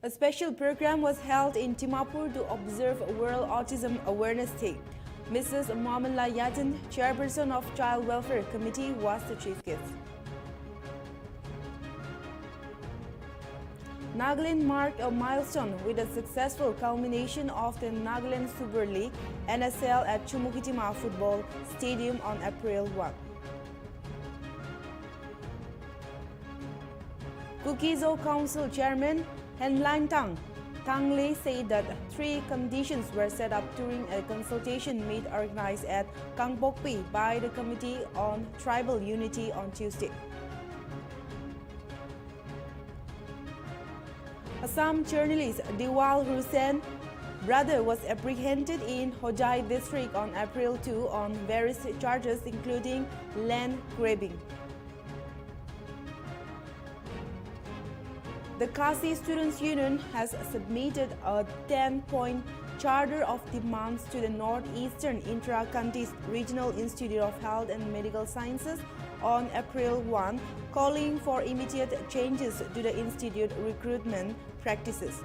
A special program was held in Dimapur to observe World Autism Awareness Day. Mrs. Mamala Yadin, chairperson of Child Welfare Committee, was the chief guest. Nagaland marked a milestone with the successful culmination of the Nagaland Super League NSL at Chumukitima Football Stadium on April 1. Kukizo Council Chairman Henlan Tangle said that 3 conditions were set up during a consultation meet organized at Kangpokpi by the Committee on Tribal Unity on Tuesday. Assam journalist Diwal Hussain brother was apprehended in Hojai district on April 2 on various charges including land grabbing. The Kasi Students' Union has submitted a 10-point charter of demands to the Northeastern Intra-Kanti Regional Institute of Health and Medical Sciences on April 1, calling for immediate changes to the institute recruitment practices.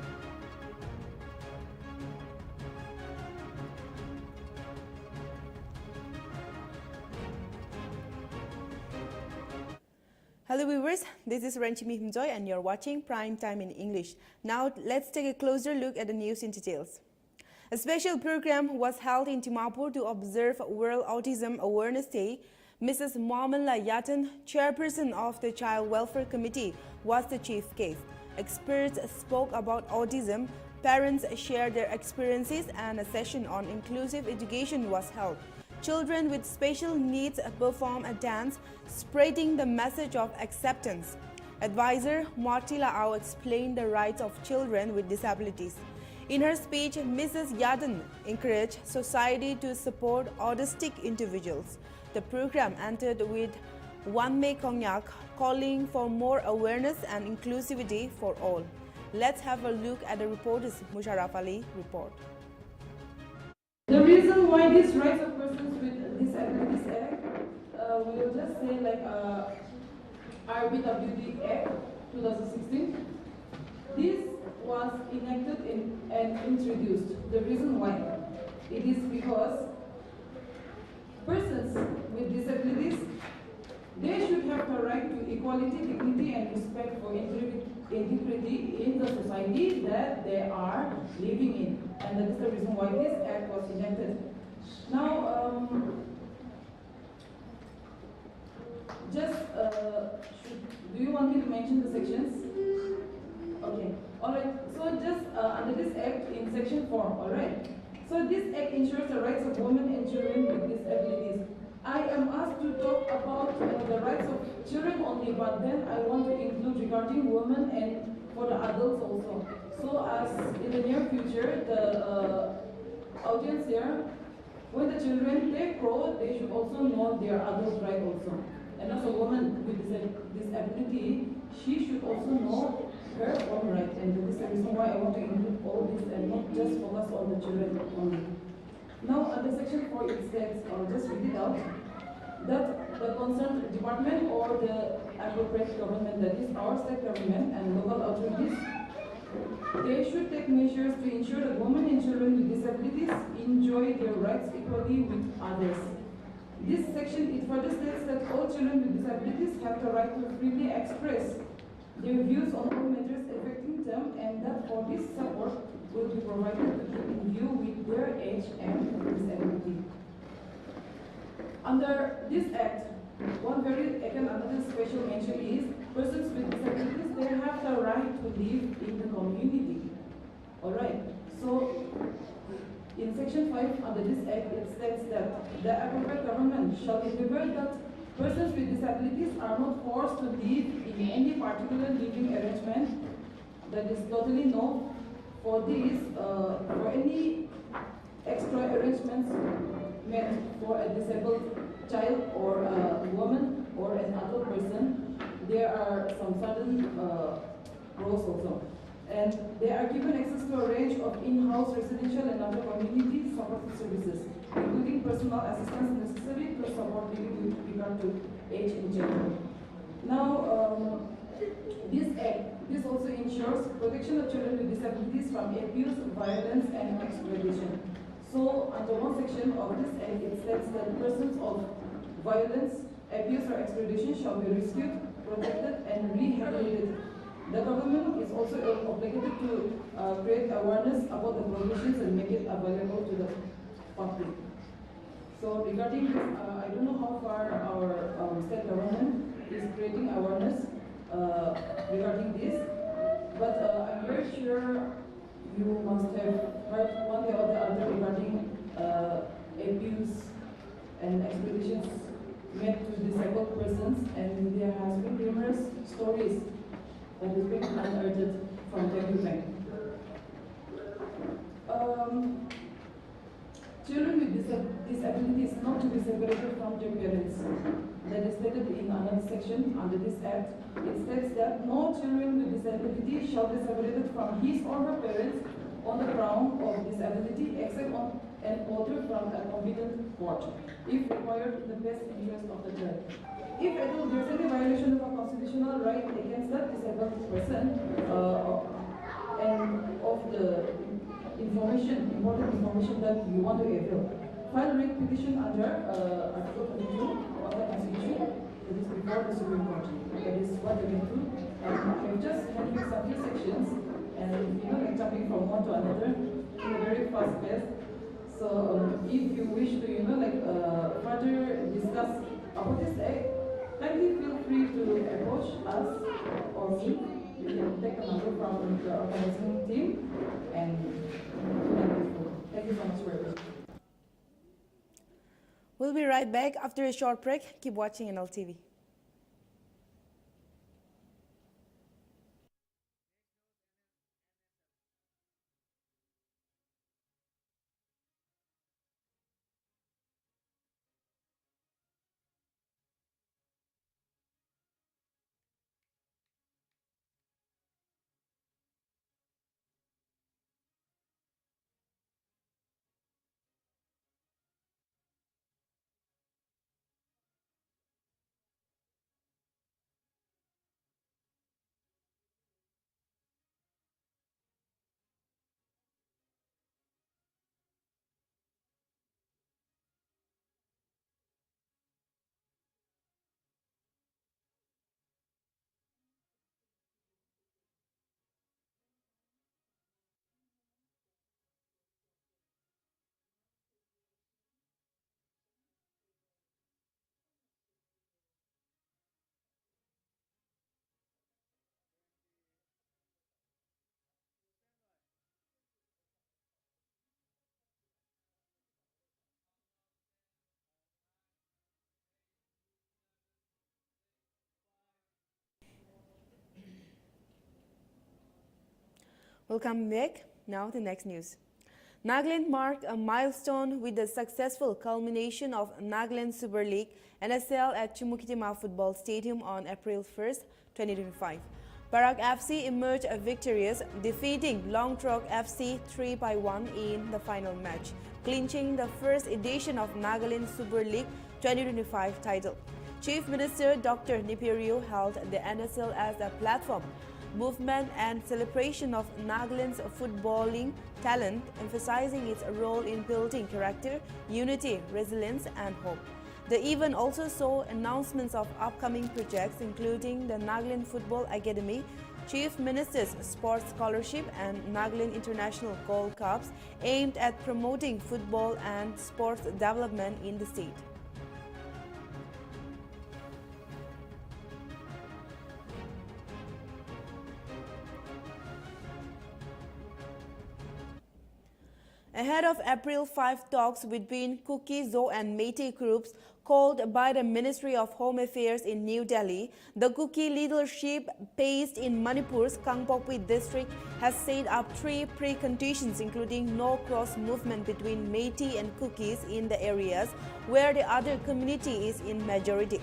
Hello viewers, this is Renchimi Himjoy and you're watching Prime Time in English. Now let's take a closer look at the news in details. A special program was held in Dimapur to observe World Autism Awareness Day. Mrs. Mamala Yatan, chairperson of the Child Welfare Committee, was the chief guest. Experts spoke about autism, parents shared their experiences, and a session on inclusive education was held. Children with special needs performed a dance, spreading the message of acceptance. Advisor Martila Au explained the rights of children with disabilities. In her speech, Mrs. Yadin encouraged society to support autistic individuals. The program ended with One May Cognac, calling for more awareness and inclusivity for all. Let's have a look at the reporter's Musharraf Ali report. The reason why these rights of persons with disabilities act, we will just say like RBWD Act 2016. This was enacted and introduced. The reason why? It is because persons with disabilities, they should have the right to equality, dignity and respect for integrity in the society that they are living in. And that is the reason why this act was enacted. Now, do you want me to mention the sections? Okay, alright, so just under this act in section 4, alright. So this act ensures the rights of women and children with disabilities. I am asked to talk about the rights of children only, but then I want to include regarding women and for the adults also. So as in the near future, the audience here, when the children they grow, they should also know their adult right also. And also woman with disability, she should also know her own right. And that is the reason why I want to include all this and not just focus on the children only. Now under section 4 it states, I'll just read it out, that the concerned department or the appropriate government, that is our state government and local authorities, they should take measures to ensure that women and children with disabilities enjoy their rights equally with others. This section, it further states that all children with disabilities have the right to freely express their views on all matters affecting them, and that for this support will be provided to keep in view with their age and disability. Under this act, another special mention is persons with disabilities, they have the right to live in the community. Alright, so in section 5 under this act, it states that the appropriate government shall ensure that persons with disabilities are not forced to live in any particular living arrangement. That is totally no for this, for any extra arrangements meant for a disabled child or a woman or an adult person. There are some certain rules also. And they are given access to a range of in-house residential and other community support services, including personal assistance necessary to support living with regard to age in general. Now, this act, this also ensures ensures protection of children with disabilities from abuse, violence, and exploitation. So, under one section of this act, it states that persons of violence, abuse, or exploitation shall be rescued, protected, and rehabilitated. The government is also obligated to create awareness about the provisions and make it available to the public. So regarding this, I don't know how far our state government is creating awareness regarding this, but I'm very sure you must have heard one way or the other regarding abuse and exploitations made to disabled persons, and there has been numerous stories that has been unearthed from time to time. Children with disabilities not to be separated from their parents. That is stated in another section under this act. It states that no children with disability shall be separated from his or her parents on the ground of disability except on an order from a competent court, if required in the best interest of the child. If at all there is any violation of a constitutional right against that disabled person and of the important information that you want to avail, file a writ petition under Article 22 of the Constitution. It is before the Supreme Court. That is what they can do. And we've just handled some few sections, and like jumping from one to another in a very fast pace. So if you wish to further discuss about this act, kindly feel free to approach us or me. You can take a number from the organizing team and thank you so much for your. We'll be right back after a short break. Keep watching Nltv. Welcome back. Now the next news. Nagaland marked a milestone with the successful culmination of Nagaland Super League NSL at Chumukitima Football Stadium on April 1st, 2025. Barak FC emerged victorious, defeating Longtrok FC 3-1 in the final match, clinching the first edition of Nagaland Super League 2025 title. Chief Minister Dr. Nipirio held the NSL as a platform, movement and celebration of Nagaland's footballing talent, emphasizing its role in building character, unity, resilience and hope. The event also saw announcements of upcoming projects including the Nagaland Football Academy, Chief Minister's Sports Scholarship and Nagaland International Gold Cups aimed at promoting football and sports development in the state. Ahead of April 5 talks between Kuki, Zo and Meitei groups called by the Ministry of Home Affairs in New Delhi, the Kuki leadership based in Manipur's Kangpokpi district has set up 3 preconditions including no cross movement between Meitei and Kukis in the areas where the other community is in majority.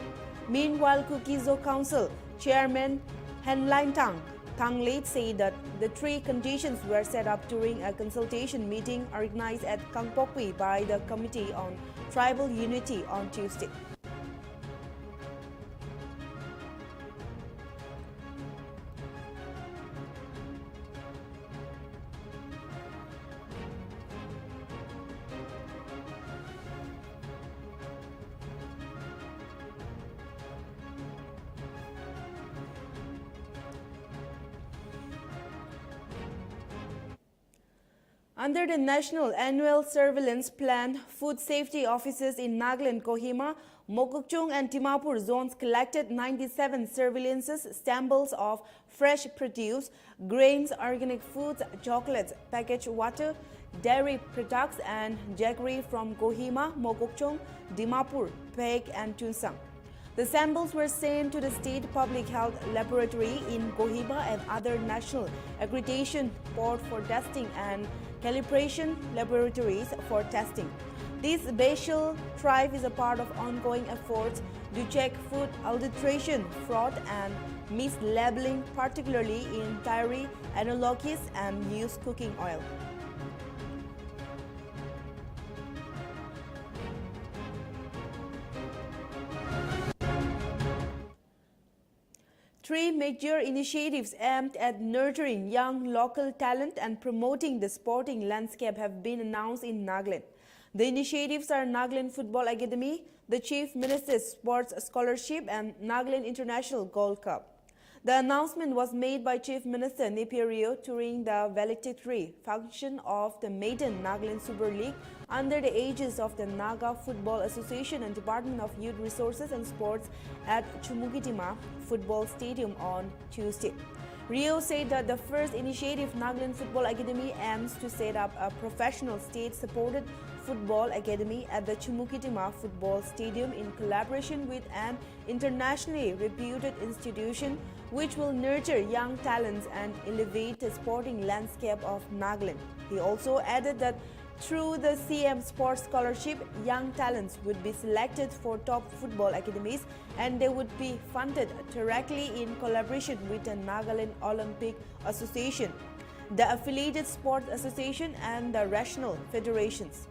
Meanwhile, Kuki Zo Council Chairman Henlaintang Tanglit said that the 3 conditions were set up during a consultation meeting organized at Kangpokpi by the Committee on Tribal Unity on Tuesday. Under the National Annual Surveillance Plan, food safety officers in Nagaland, Kohima, Mokokchung and Dimapur zones collected 97 surveillance samples of fresh produce, grains, organic foods, chocolates, packaged water, dairy products and jaggery from Kohima, Mokokchung, Dimapur, Peg and Tunsang. The samples were sent to the State Public Health Laboratory in Kohima and other national accreditation board for testing and calibration laboratories for testing. This special drive is a part of ongoing efforts to check food adulteration, fraud and mislabeling, particularly in dairy, analogies and used cooking oil. Three major initiatives aimed at nurturing young local talent and promoting the sporting landscape have been announced in Nagaland. The initiatives are Nagaland Football Academy, the Chief Minister's Sports Scholarship and Nagaland International Gold Cup. The announcement was made by Chief Minister Nepirio during the valedictory function of the maiden Nagaland Super League under the aegis of the Naga Football Association and Department of Youth Resources and Sports at Chumukitima Football Stadium on Tuesday. Rio said that the first initiative, Nagaland Football Academy, aims to set up a professional state-supported football academy at the Chumukitima Football Stadium in collaboration with an internationally reputed institution which will nurture young talents and elevate the sporting landscape of Nagaland. He also added that through the CM Sports Scholarship, young talents would be selected for top football academies and they would be funded directly in collaboration with the Nagaland Olympic Association, the affiliated sports association and the regional federations.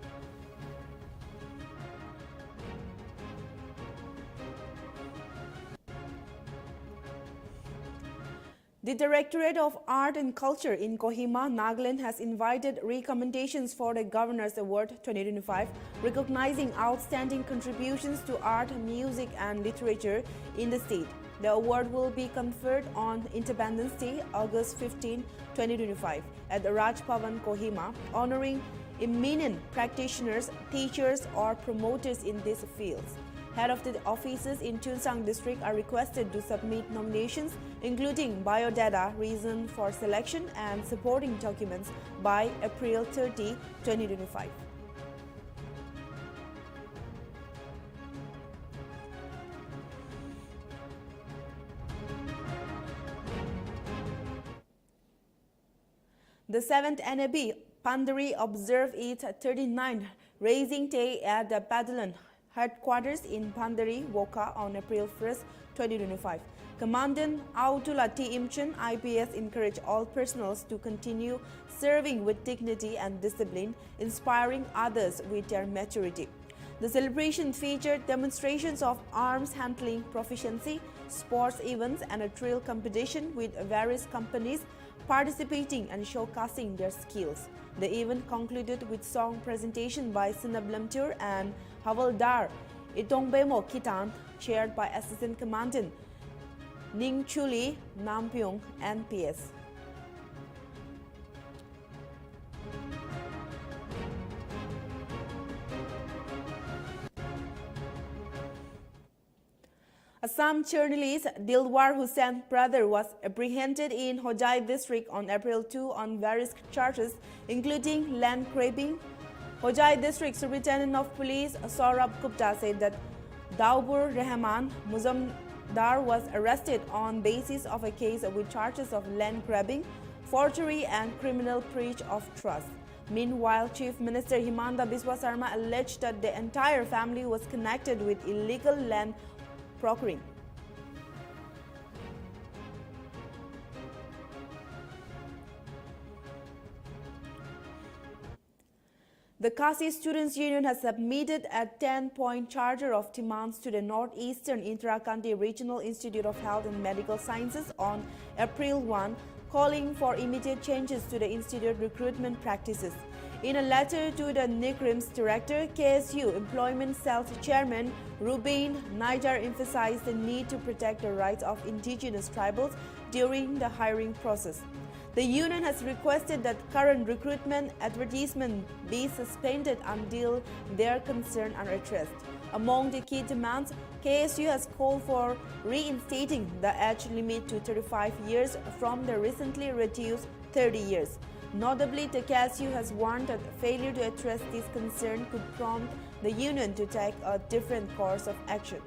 The Directorate of Art and Culture in Kohima, Nagaland has invited recommendations for the Governor's Award 2025, recognizing outstanding contributions to art, music and literature in the state. The award will be conferred on Independence Day, August 15, 2025 at the Raj Bhavan, Kohima, honoring eminent practitioners, teachers or promoters in these fields. Head of the offices in Tunsang district are requested to submit nominations including biodata, reason for selection and supporting documents by April 30, 2025. The 7th NAB Pandari observed its 39th Raising Day at the Battalion headquarters in Pandari, Woka on April 1, 2025. Commandant Autula T. Imchen, IPS, encouraged all personnel to continue serving with dignity and discipline, inspiring others with their maturity. The celebration featured demonstrations of arms handling proficiency, sports events, and a drill competition with various companies participating and showcasing their skills. The event concluded with song presentation by Sinablamtur and Havaldar Itongbemo Kitan, chaired by Assistant Commandant Ning Chuli Nampyong, NPS. Assam journalist Dilwar Hussein's brother was apprehended in Hojai district on April 2 on various charges, including land grabbing. Hojai district Superintendent of Police Saurabh Gupta said that Daubur Rahman Muzamdar was arrested on basis of a case with charges of land grabbing, forgery and criminal breach of trust. Meanwhile, Chief Minister Himanta Biswa Sarma alleged that the entire family was connected with illegal land procuring. The Kasi Students' Union has submitted a 10-point charter of demands to the Northeastern Uttarakhand Regional Institute of Health and Medical Sciences on April 1, calling for immediate changes to the institute recruitment practices. In a letter to the NICRIM's director, KSU Employment Cell's chairman Rubain Niger emphasized the need to protect the rights of indigenous tribals during the hiring process. The union has requested that current recruitment advertisement be suspended until their concerns are addressed. Among the key demands, KSU has called for reinstating the age limit to 35 years from the recently reduced 30 years. Notably, the KSU has warned that failure to address this concern could prompt the union to take a different course of action.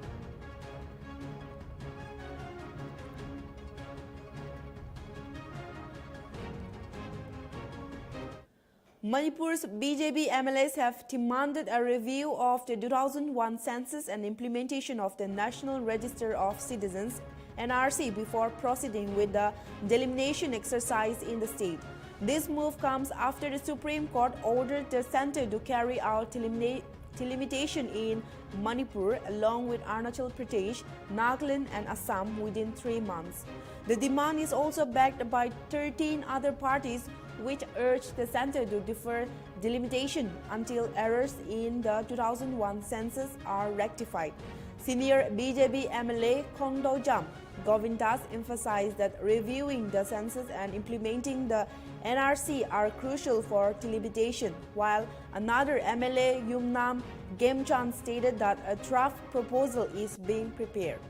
Manipur's BJP MLAs have demanded a review of the 2001 census and implementation of the National Register of Citizens (NRC) before proceeding with the delimitation exercise in the state. This move comes after the Supreme Court ordered the center to carry out delimitation in Manipur along with Arunachal Pradesh, Nagaland and Assam within 3 months. The demand is also backed by 13 other parties which urged the center to defer delimitation until errors in the 2001 census are rectified. Senior BJP MLA Khongdo-jam Govindas emphasized that reviewing the census and implementing the NRC are crucial for delimitation, while another MLA Yumnam Gemchan stated that a draft proposal is being prepared.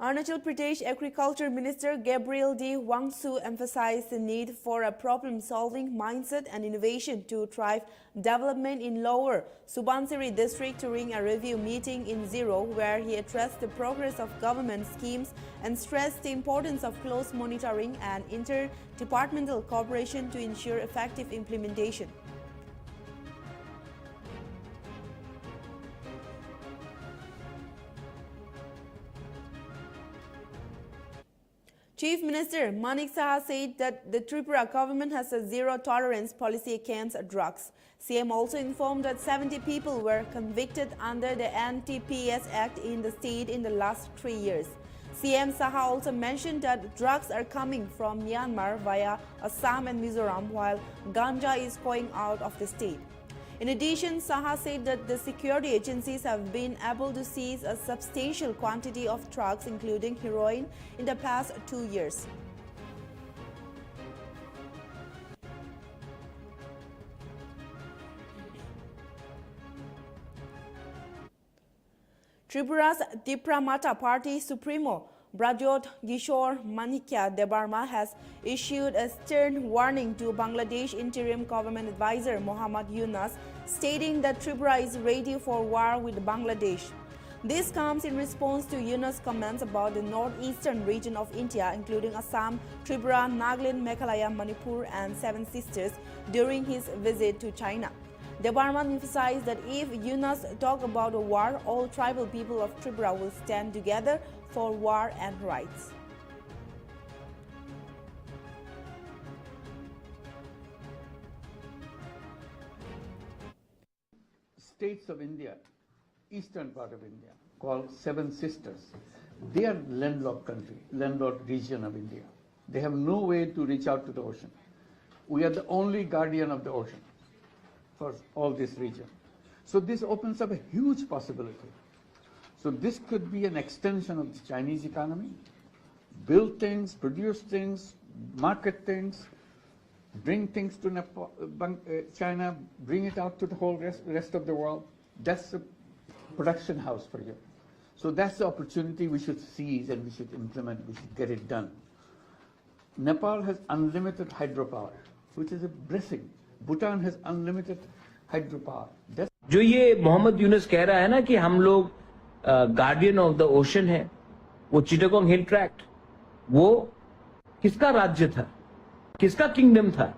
Arunachal Pradesh Agriculture Minister Gabriel D. Wangsu emphasized the need for a problem-solving mindset and innovation to drive development in Lower Subansiri district during a review meeting in Zero, where he addressed the progress of government schemes and stressed the importance of close monitoring and interdepartmental cooperation to ensure effective implementation. Chief Minister Manik Saha said that the Tripura government has a zero-tolerance policy against drugs. CM also informed that 70 people were convicted under the Nltv Act in the state in the last 3 years. CM Saha also mentioned that drugs are coming from Myanmar via Assam and Mizoram, while ganja is going out of the state. In addition, Saha said that the security agencies have been able to seize a substantial quantity of drugs, including heroin, in the past 2 years. Tripura's Dipramata Party Supremo Brajot Gishore Manikya Debarma has issued a stern warning to Bangladesh Interim Government Advisor Mohammad Yunus, stating that Tripura is ready for war with Bangladesh. This comes in response to Yunus' comments about the northeastern region of India, including Assam, Tripura, Nagaland, Meghalaya, Manipur and Seven Sisters, during his visit to China. Debarma emphasized that if Yunus talk about a war, all tribal people of Tripura will stand together for war and rights. States of India, eastern part of India, called Seven Sisters, they are landlocked country, landlocked region of India. They have no way to reach out to the ocean. We are the only guardian of the ocean for all this region. So this opens up a huge possibility. So this could be an extension of the Chinese economy, build things, produce things, market things, bring things to Nepal, China, bring it out to the whole rest of the world. That's a production house for you. So that's the opportunity we should seize and we should implement, we should get it done. Nepal has unlimited hydropower, which is a blessing. Bhutan has unlimited hydropower. जो ये मोहम्मद यूनुस कह रहा है ना कि हम लोग guardian of the ocean है, वो चिटागोंग हिल ट्रैक्ट, वो किसका राज्य था, किसका किंगडम था?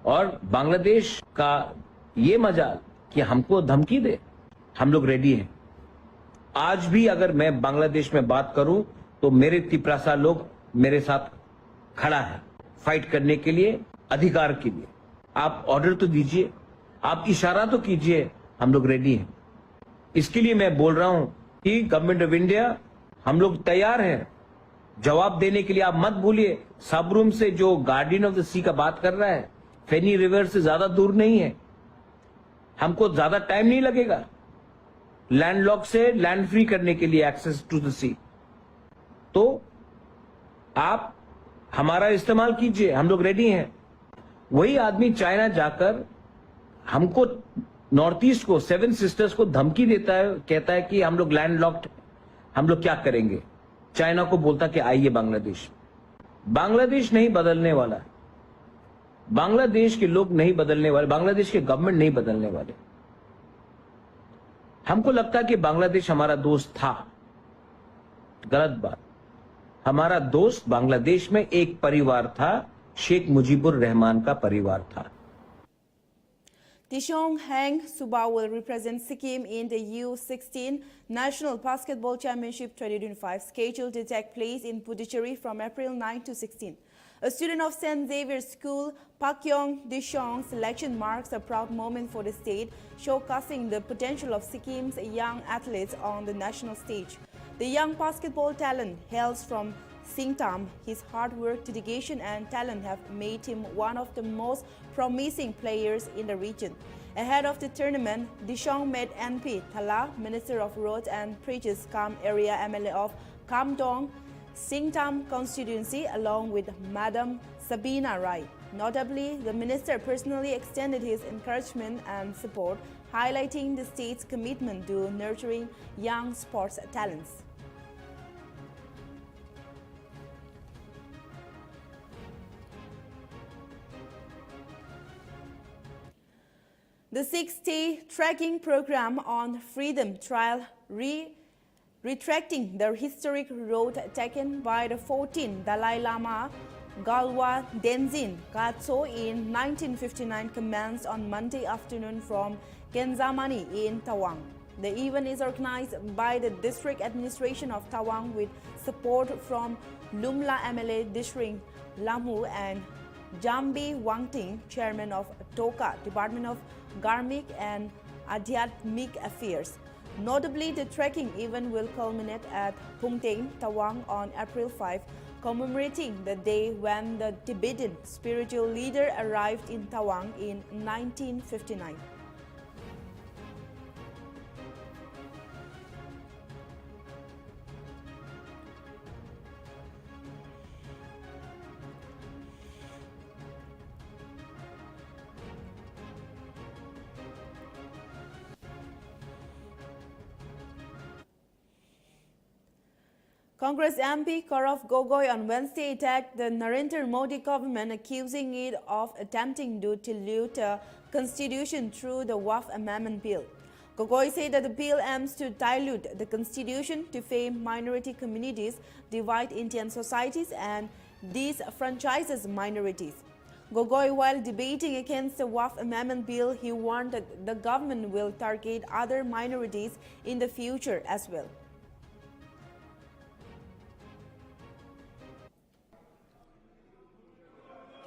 और बांग्लादेश का ये मजाल कि हमको धमकी दे, हम लोग रेडी हैं। आज भी अगर मैं बांग्लादेश में बात करूं तो मेरे तिपरासा लोग मेरे साथ खड़ा है फाइट करने के लिए, अधिकार के लिए। आप ऑर्डर तो दीजिए, आप इशारा तो कीजिए, हम लोग रेडी हैं। इसके लिए मैं बोल रहा हूं कि गवर्नमेंट ऑफ इंडिया, हम लोग तैयार हैं जवाब देने के लिए। आप मत भूलिए, सबरूम से जो गार्डियन ऑफ द सी का बात कर रहा है, फेनी रिवर से ज्यादा दूर नहीं है, हमको ज्यादा टाइम नहीं लगेगा। लैंडलॉक से लैंड फ्री करने के लिए एक्सेस टू द सी। तो आप हमारा इस्तेमाल कीजिए, हम लोग रेडी हैं। वही आदमी चाइना जाकर हमको नॉर्थ ईस्ट को, 7 सिस्टर्स को धमकी देता है, कहता है कि हम लोग लैंडलॉक्ड, हम लोग क्या करेंगे। चाइना को बोलता कि आइए बांग्लादेश। बांग्लादेश नहीं बदलने वाला, बांग्लादेश के लोग नहीं बदलने वाले, बांग्लादेश के गवर्नमेंट नहीं बदलने वाले। हमको लगता है कि बांग्लादेश हमारा दोस्त था, गलत बात। हमारा दोस्त बांग्लादेश में एक परिवार था, शेख मुजीबुर रहमान का परिवार था। Tishong Hang Suba will represent Sikkim in the U16 National Basketball Championship 2025, scheduled to take place in Puducherry from April 9 to 16. A student of St. Xavier's School, Pakyong Dishong's selection marks a proud moment for the state, showcasing the potential of Sikkim's young athletes on the national stage. The young basketball talent hails from Singtam. His hard work, dedication and talent have made him one of the most promising players in the region. Ahead of the tournament, Dishong met NP Thala, Minister of Roads and Bridges, Kam Area MLA of Kamdong, Singtam constituency, along with Madam Sabina Rai. Notably, the minister personally extended his encouragement and support, highlighting the state's commitment to nurturing young sports talents. The 6-day tracking program on Freedom Trail retracting the historic road taken by the 14th Dalai Lama Galwa Denzin Katso in 1959 commenced on Monday afternoon from Kenzamani in Tawang. The event is organized by the District Administration of Tawang with support from Lumla MLA Dishring Lamu and Jambi Wangting, Chairman of Toka, Department of Garmic and Adhyatmic Affairs. Notably, the trekking event will culminate at Pungtain, Tawang on April 5, commemorating the day when the Tibetan spiritual leader arrived in Tawang in 1959. Congress MP Kaurav Gogoi on Wednesday attacked the Narendra Modi government, accusing it of attempting to dilute the constitution through the Waqf Amendment Bill. Gogoi said that the bill aims to dilute the constitution, defame minority communities, divide Indian societies and disenfranchise minorities. Gogoi, while debating against the Waqf Amendment Bill, he warned that the government will target other minorities in the future as well.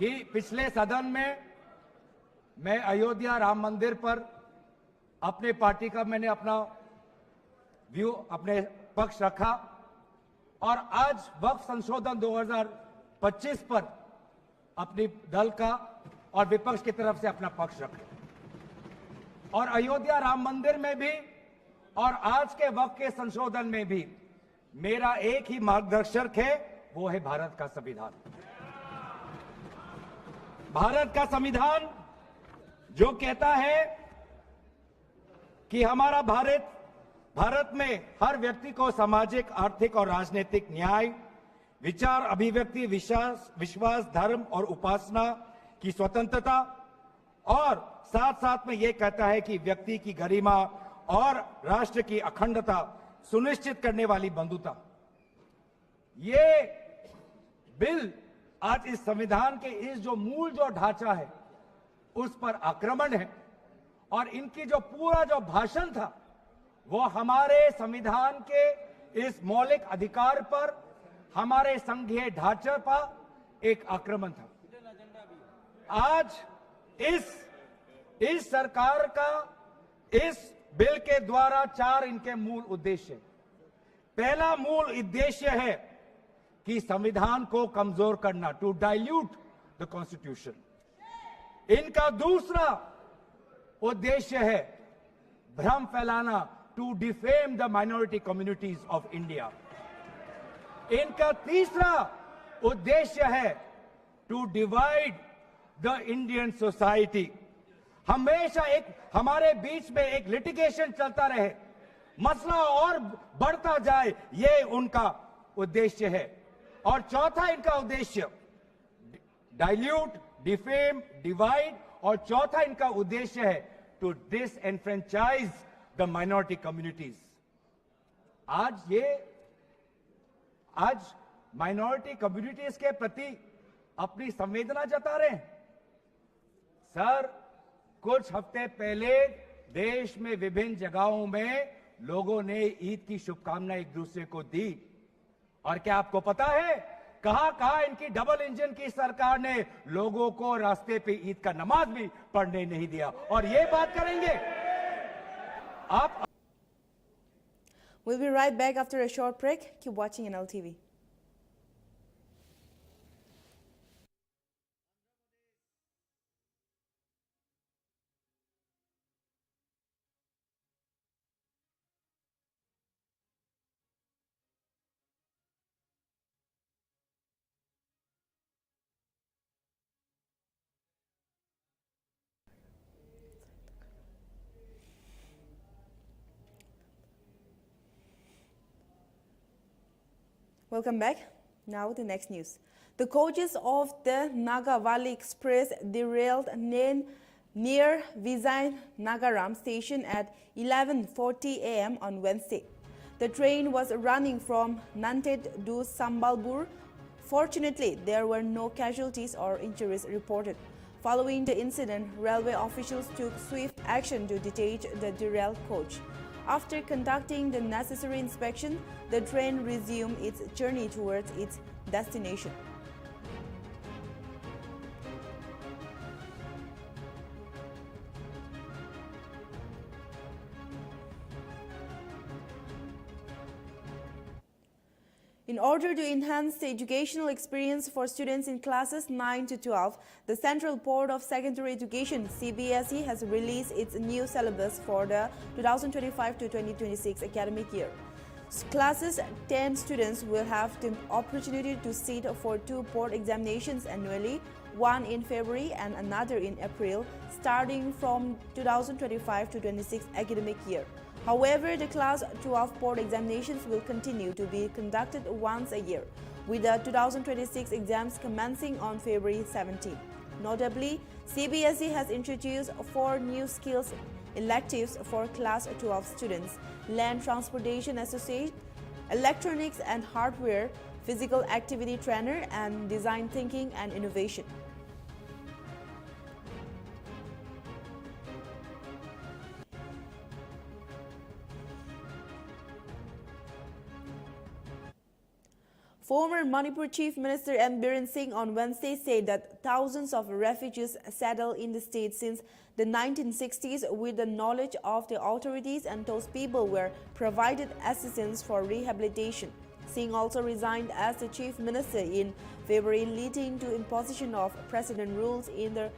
कि पिछले सदन में मैं अयोध्या राम मंदिर पर अपने party का मैंने अपना व्यू, अपने पक्ष रखा और आज वक्फ संशोधन 2025 पर अपनी दल का और विपक्ष की तरफ से अपना पक्ष रखा और अयोध्या राम मंदिर में भी और आज के वक्फ के संशोधन में भी मेरा एक ही मार्गदर्शक है, वो है भारत का संविधान। भारत का संविधान जो कहता है कि हमारा भारत में हर व्यक्ति को सामाजिक, आर्थिक और राजनीतिक न्याय, विचार, अभिव्यक्ति, विश्वास, धर्म और उपासना की स्वतंत्रता और साथ साथ में यह कहता है कि व्यक्ति की गरिमा और राष्ट्र की अखंडता सुनिश्चित करने वाली बंधुता। ये बिल आज इस संविधान के इस जो मूल जो ढांचा है उस पर आक्रमण है और इनकी जो पूरा जो भाषण था वो हमारे संविधान के इस मौलिक अधिकार पर, हमारे संघीय ढांचे पर एक आक्रमण था। आज इस सरकार का इस बिल के द्वारा 4 इनके मूल उद्देश्य। पहला मूल उद्देश्य है कि संविधान को कमजोर करना, टू डाइल्यूट द कॉन्स्टिट्यूशन। इनका दूसरा उद्देश्य है भ्रम फैलाना, to defame the minority communities of India. इनका तीसरा उद्देश्य है to divide the Indian society. हमेशा एक हमारे बीच में एक लिटिगेशन चलता रहे, मसला और बढ़ता जाए, ये उनका उद्देश्य है. और चौथा इनका उद्देश्य डाइल्यूट, डिफेम, डिवाइड, और चौथा इनका उद्देश्य है to disenfranchise the minority communities. आज माइनॉरिटी कम्युनिटीज के प्रति अपनी संवेदना जता रहे हैं. सर, कुछ हफ्ते पहले देश में विभिन्न जगहों में लोगों ने ईद की शुभकामनाएं एक दूसरे को दी. और क्या आपको पता है कहां कहां इनकी डबल इंजन की सरकार ने लोगों को रास्ते पे ईद का नमाज भी पढ़ने नहीं दिया. और ये बात करेंगे आप. We'll be right back after a short break. Keep watching Nltv. Welcome back. Now the next news. The coaches of the Naga Valley Express derailed near Vizag Nagaram station at 11:40 a.m. on Wednesday. The train was running from Nltv to Sambalpur. Fortunately, there were no casualties or injuries reported. Following the incident, railway officials took swift action to detach the derailed coach. After conducting the necessary inspection, the train resumed its journey towards its destination. In order to enhance the educational experience for students in classes 9 to 12, the Central Board of Secondary Education (CBSE) has released its new syllabus for the 2025 to 2026 academic year. Classes 10 students will have the opportunity to sit for 2 board examinations annually, one in February and another in April, starting from 2025 to 26 academic year. However, the Class 12 board examinations will continue to be conducted once a year, with the 2026 exams commencing on February 17. Notably, CBSE has introduced 4 new skills electives for Class 12 students: Land Transportation Associate, Electronics and Hardware, Physical Activity Trainer, and Design Thinking and Innovation. Former Manipur Chief Minister M. Biren Singh on Wednesday said that thousands of refugees settled in the state since the 1960s with the knowledge of the authorities, and those people were provided assistance for rehabilitation. Singh also resigned as the Chief Minister in February, leading to imposition of President rules in the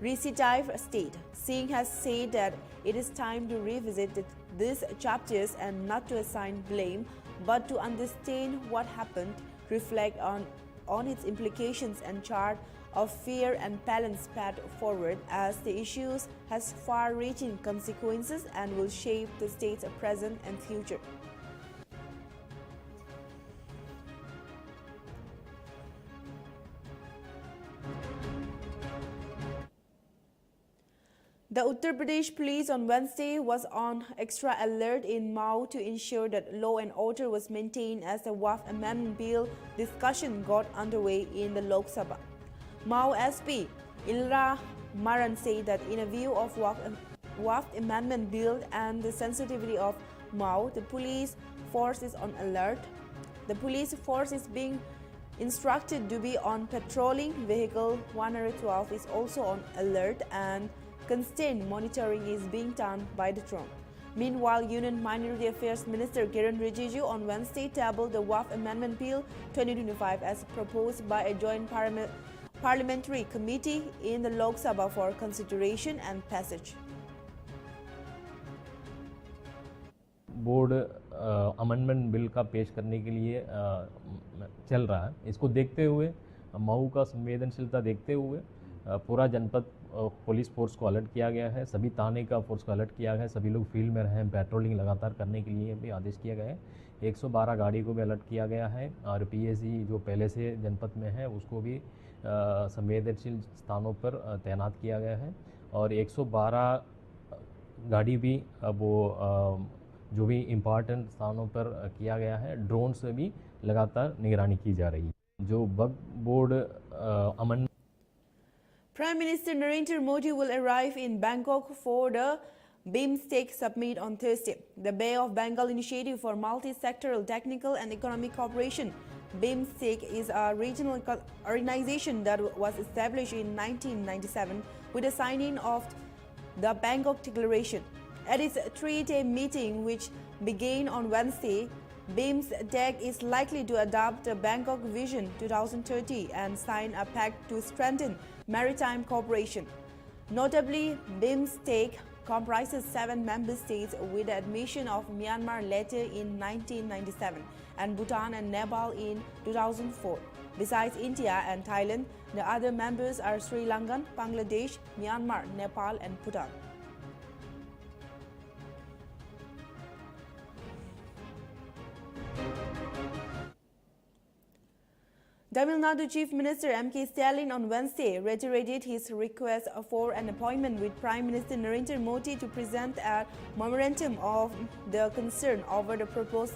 recitative state. Singh has said that it is time to revisit these chapters and not to assign blame, but to understand what happened, reflect on its implications, and chart a fair and balanced path forward, as the issues has far-reaching consequences and will shape the state's present and future. The Uttar Pradesh police on Wednesday was on extra alert in Mao to ensure that law and order was maintained as the Waqf Amendment Bill discussion got underway in the Lok Sabha. Mao SP Ilra Maran said that in a view of Waqf Amendment Bill and the sensitivity of Mao, the police force is on alert. The police force is being instructed to be on patrolling. Vehicle 112 is also on alert, and constant monitoring is being done by the drone. Meanwhile, Union Minority Affairs Minister Kiran Rijiju on Wednesday tabled the Waqf Amendment Bill 2025 as proposed by a joint parliamentary committee in the Lok Sabha for consideration and passage. Board amendment bill का पेश करने के लिए चल रहा है। इसको देखते हुए, मऊ का संवेदनशीलता देखते हुए पूरा जनपद पुलिस फोर्स को अलर्ट किया गया है। सभी थाने का फोर्स को अलर्ट किया गया है। सभी लोग फील्ड में रहें, पेट्रोलिंग लगातार करने के लिए भी आदेश किया गया है। 112 गाड़ी को भी अलर्ट किया गया है और पीएससी जो पहले से जनपद में है उसको भी संवेदनशील स्थानों पर तैनात किया गया है। और 112 गाड़ी भी वो जो भी इम्पॉर्टेंट स्थानों पर किया गया है। ड्रोन से भी लगातार निगरानी की जा रही है। जो वक्फ board Aman Prime Minister Narendra Modi will arrive in Bangkok for the BIMSTEC summit on Thursday. The Bay of Bengal Initiative for Multi-Sectoral Technical and Economic Cooperation, BIMSTEC, is a regional organization that was established in 1997 with the signing of the Bangkok Declaration. At its three-day meeting, which began on Wednesday, BIMSTEC is likely to adopt the Bangkok Vision 2030 and sign a pact to strengthen maritime cooperation. Notably, BIMSTEC comprises 7 member states with the admission of Myanmar later in 1997 and Bhutan and Nepal in 2004. Besides India and Thailand, the other members are Sri Lanka, Bangladesh, Myanmar, Nepal and Bhutan. Tamil Nadu Chief Minister M.K. Stalin on Wednesday reiterated his request for an appointment with Prime Minister Narendra Modi to present a memorandum of the concern over the proposed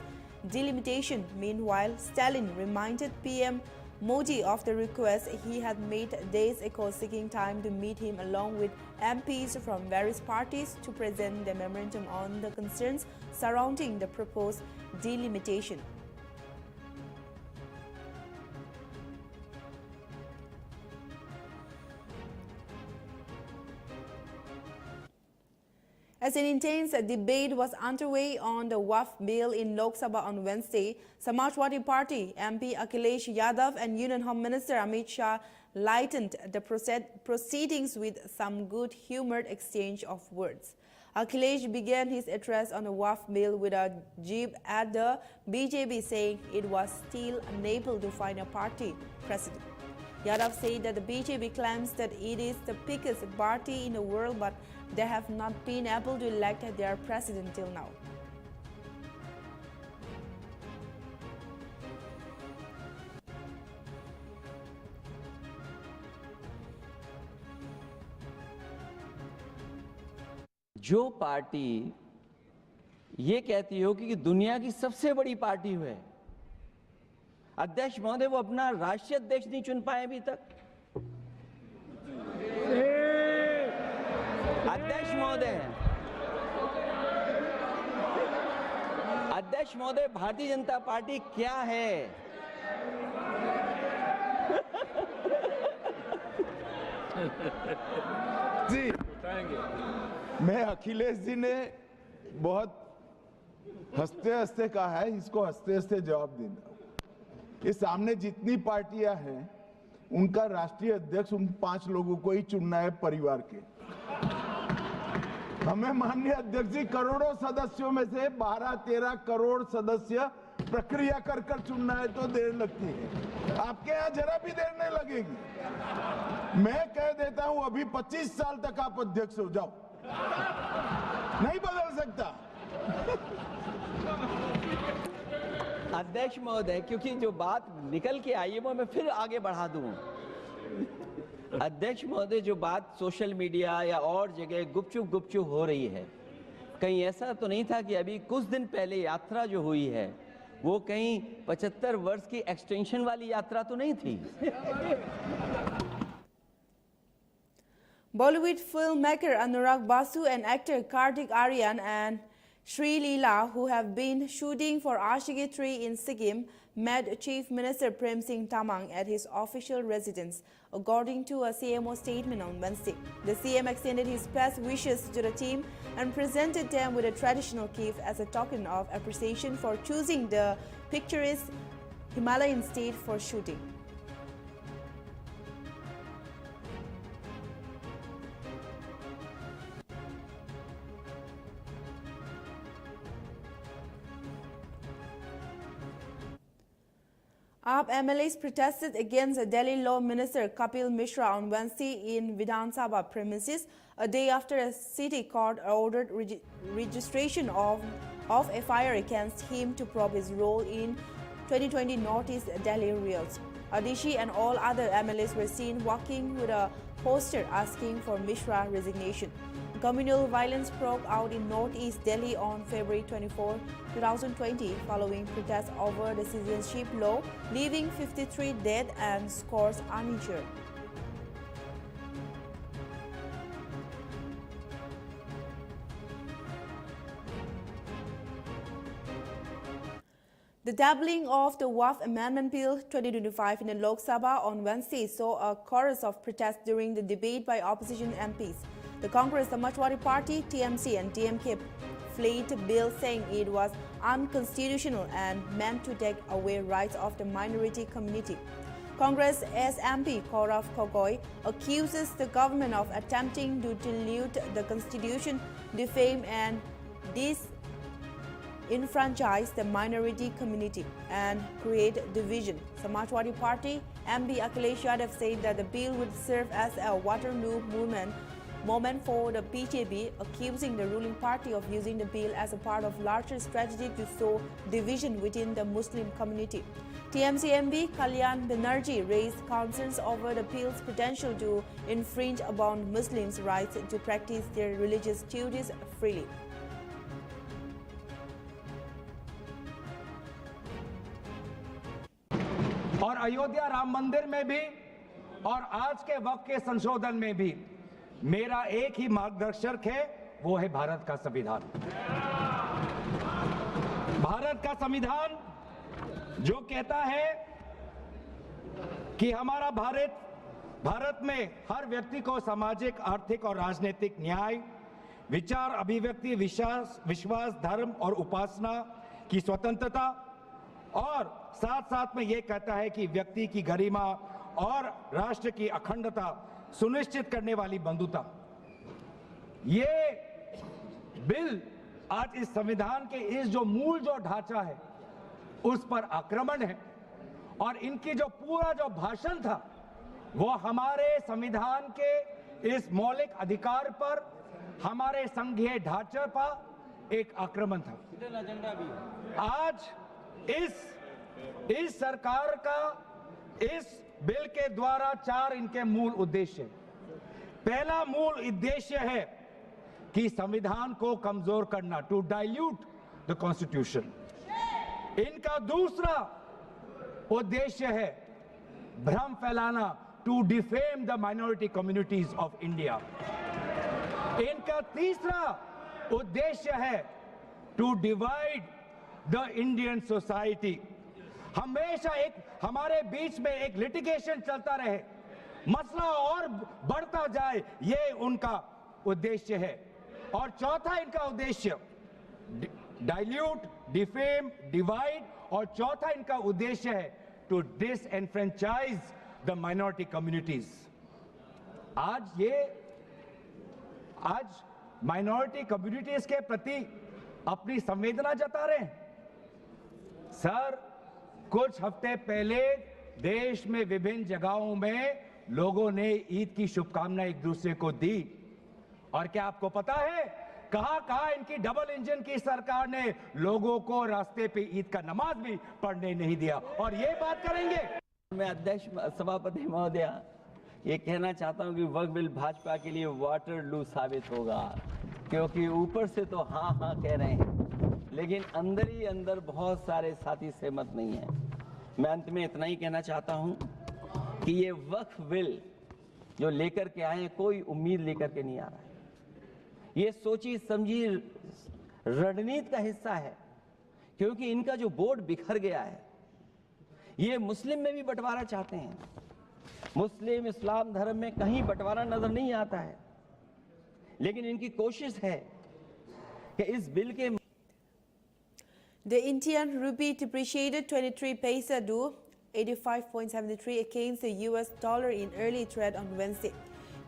delimitation. Meanwhile, Stalin reminded PM Modi of the request he had made days ago, seeking time to meet him along with MPs from various parties to present the memorandum on the concerns surrounding the proposed delimitation. As an intense debate was underway on the WAF bill in Lok Sabha on Wednesday, Samajwadi Party MP Akhilesh Yadav and Union Home Minister Amit Shah lightened the proceedings with some good-humored exchange of words. Akhilesh began his address on the WAF bill with a jib at the BJP, saying it was still unable to find a party president. Yadav said that the BJP claims that it is the biggest party in the world, but they have not been able to elect their president till now. जो party ये कहती हो कि दुनिया की सबसे बड़ी party है, अध्यक्ष महोदय वो अपना राष्ट्रीय अध्यक्ष नहीं चुन पाए अभी तक। अध्यक्ष महोदय भारतीय जनता पार्टी क्या है? जी, मैं अखिलेश जी ने बहुत हंसते हंसते कहा है, इसको हंसते हंसते जवाब देना। ये सामने जितनी पार्टियां हैं उनका राष्ट्रीय अध्यक्ष उन 5 लोगों को ही चुनना है परिवार के। हमें माननीय अध्यक्ष जी करोड़ों सदस्यों में से 12-13 करोड़ सदस्य प्रक्रिया कर कर चुनना है तो देर लगती है। आपके यहाँ जरा भी देर नहीं लगेगी। मैं कह देता हूं अभी 25 साल तक आप अध्यक्ष हो जाओ, नहीं बदल सकता। अध्यक्ष महोदय, क्योंकि जो बात निकल के आई है वो मैं फिर आगे बढ़ा दूं। अध्यक्ष महोदय, जो बात सोशल मीडिया या और जगह गुपचुप हो रही है, कहीं ऐसा तो नहीं था कि अभी कुछ दिन पहले यात्रा जो हुई है वो कहीं 75 वर्ष की एक्सटेंशन वाली यात्रा तो नहीं थी? Bollywood filmmaker Anurag Basu and actor Kartik Aryan and Sri Leela, who have been shooting for Ashiki 3 in Sikkim, met Chief Minister Prem Singh Tamang at his official residence, according to a CMO statement on Wednesday. The CM extended his best wishes to the team and presented them with a traditional gift as a token of appreciation for choosing the picturesque Himalayan state for shooting. AAP MLAs protested against Delhi Law Minister Kapil Mishra on Wednesday in Vidhan Sabha premises, a day after a city court ordered registration of FIR against him to probe his role in 2020 Northeast Delhi riots. Adishi and all other MLAs were seen walking with a poster asking for Mishra's resignation. Communal violence broke out in Northeast Delhi on February 24, 2020, following protests over the citizenship law, leaving 53 dead and scores uninjured. The tabling of the Waqf Amendment Bill 2025 in the Lok Sabha on Wednesday saw a chorus of protests during the debate by opposition MPs. The Congress, the Samajwadi Party, TMC and DMK flayed the bill, saying it was unconstitutional and meant to take away rights of the minority community. Congress SMP Gaurav Gogoi accuses the government of attempting to dilute the constitution, defame and disenfranchise the minority community and create division. Samajwadi Party MP Akhilesh Yadav said that the bill would serve as a Waterloo moment for the BJP, accusing the ruling party of using the bill as a part of larger strategy to sow division within the Muslim community. TMC MP Kalyan Banerjee raised concerns over the bill's potential to infringe upon Muslims' rights to practice their religious duties freely. और अयोध्या राम मंदिर में भी और आज के वक्त के संशोधन में भी मेरा एक ही मार्गदर्शक है, वो है भारत का संविधान। भारत का संविधान जो कहता है कि हमारा भारत में हर व्यक्ति को सामाजिक, आर्थिक और राजनीतिक न्याय, विचार, अभिव्यक्ति, विश्वास, धर्म और उपासना की स्वतंत्रता और साथ साथ में यह कहता है कि व्यक्ति की गरिमा और राष्ट्र की अखंडता सुनिश्चित करने वाली बंधुता। ये बिल आज इस संविधान के इस जो मूल जो ढांचा है उस पर आक्रमण है और इनकी जो पूरा जो भाषण था वो हमारे संविधान के इस मौलिक अधिकार पर, हमारे संघीय ढांचे पर एक आक्रमण था। आज इस सरकार का इस बिल के द्वारा 4 इनके मूल उद्देश्य हैं। पहला मूल उद्देश्य है कि संविधान को कमजोर करना, टू डाइल्यूट द कॉन्स्टिट्यूशन। इनका दूसरा उद्देश्य है भ्रम फैलाना, to defame the minority communities of India. इनका तीसरा उद्देश्य है to divide the Indian society. हमेशा एक हमारे बीच में एक लिटिगेशन चलता रहे, मसला और बढ़ता जाए, ये उनका उद्देश्य है। और चौथा इनका उद्देश्य डाइल्यूट, डिफेम, डिवाइड, और चौथा इनका उद्देश्य है to disenfranchise the minority communities. आज माइनॉरिटी कम्युनिटीज के प्रति अपनी संवेदना जता रहे हैं। सर, कुछ हफ्ते पहले देश में विभिन्न जगहों में लोगों ने ईद की शुभकामनाएं एक दूसरे को दी। और क्या आपको पता है कहां इनकी डबल इंजन की सरकार ने लोगों को रास्ते पे ईद का नमाज भी पढ़ने नहीं दिया। और ये बात करेंगे। मैं अध्यक्ष सभापति महोदय ये कहना चाहता हूं कि वक्फ बिल भाजपा के लिए वाटरलू साबित होगा, क्योंकि ऊपर से तो हाँ हाँ कह रहे हैं लेकिन अंदर ही अंदर बहुत सारे साथी सहमत नहीं है। मैं अंत में इतना ही कहना चाहता हूं कि ये वक्फ बिल जो लेकर के आए हैं कोई उम्मीद लेकर के नहीं आ रहा है। ये सोची समझी रणनीति का हिस्सा है, क्योंकि इनका जो बोर्ड बिखर गया है। ये मुस्लिम में भी बंटवारा चाहते हैं। मुस्लिम इस्लाम धर्म में कहीं बंटवारा नजर नहीं आता है, लेकिन इनकी कोशिश है कि इस बिल के The Indian rupee depreciated 23 paisa to 85.73 against the US dollar in early trade on Wednesday.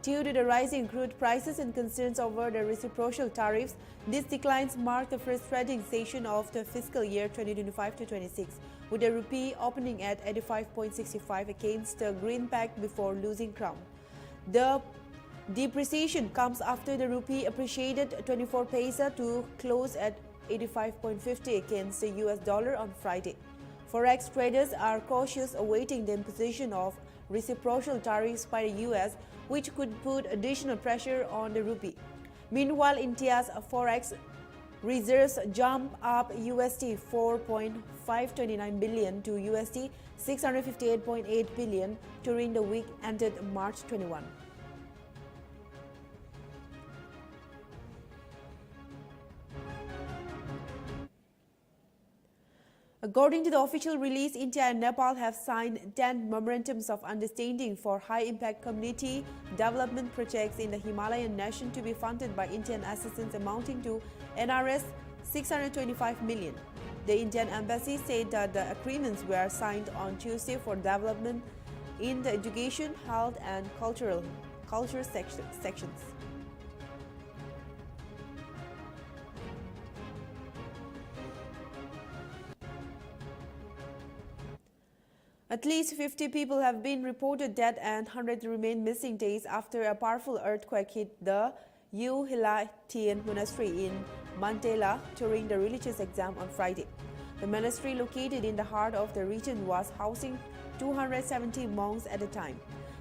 Due to the rising crude prices and concerns over the reciprocal tariffs, these declines mark the first trading session of the fiscal year 2025-26. with the rupee opening at 85.65 against the greenback before losing ground. The depreciation comes after the rupee appreciated 24 paisa to close at 85.50 against the US dollar on Friday. Forex traders are cautious awaiting the imposition of reciprocal tariffs by the US, which could put additional pressure on the rupee. Meanwhile, India's forex reserves jump up USD 4.529 billion to USD 658.8 billion during the week ended March 21. According to the official release, India and Nepal have signed 10 memorandums of understanding for high-impact community development projects in the Himalayan nation to be funded by Indian assistance amounting to Rs 625 million. The Indian embassy said that the agreements were signed on Tuesday for development in the education, health, and culture sections. At least 50 people have been reported dead and 100 remain missing days after a powerful earthquake hit the Hilatian monastery in Mandela during the religious exam on Friday. The monastery, located in the heart of the region, was housing 270 monks at the time.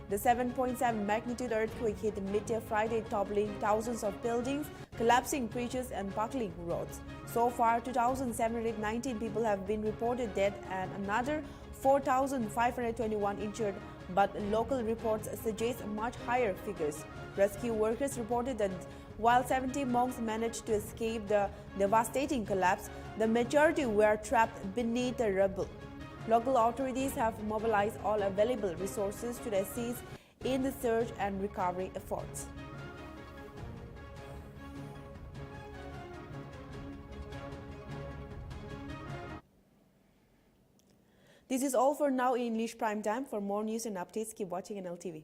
The 7.7 magnitude earthquake hit midday Friday, toppling thousands of buildings, collapsing bridges and buckling roads. So far, 2,719 people have been reported dead and another 4,521 injured, but local reports suggest much higher figures. Rescue workers reported that while 70 monks managed to escape the devastating collapse, the majority were trapped beneath the rubble. Local authorities have mobilized all available resources to assist in the search and recovery efforts. This is all for now in English Prime Time. For more news and updates, keep watching Nltv.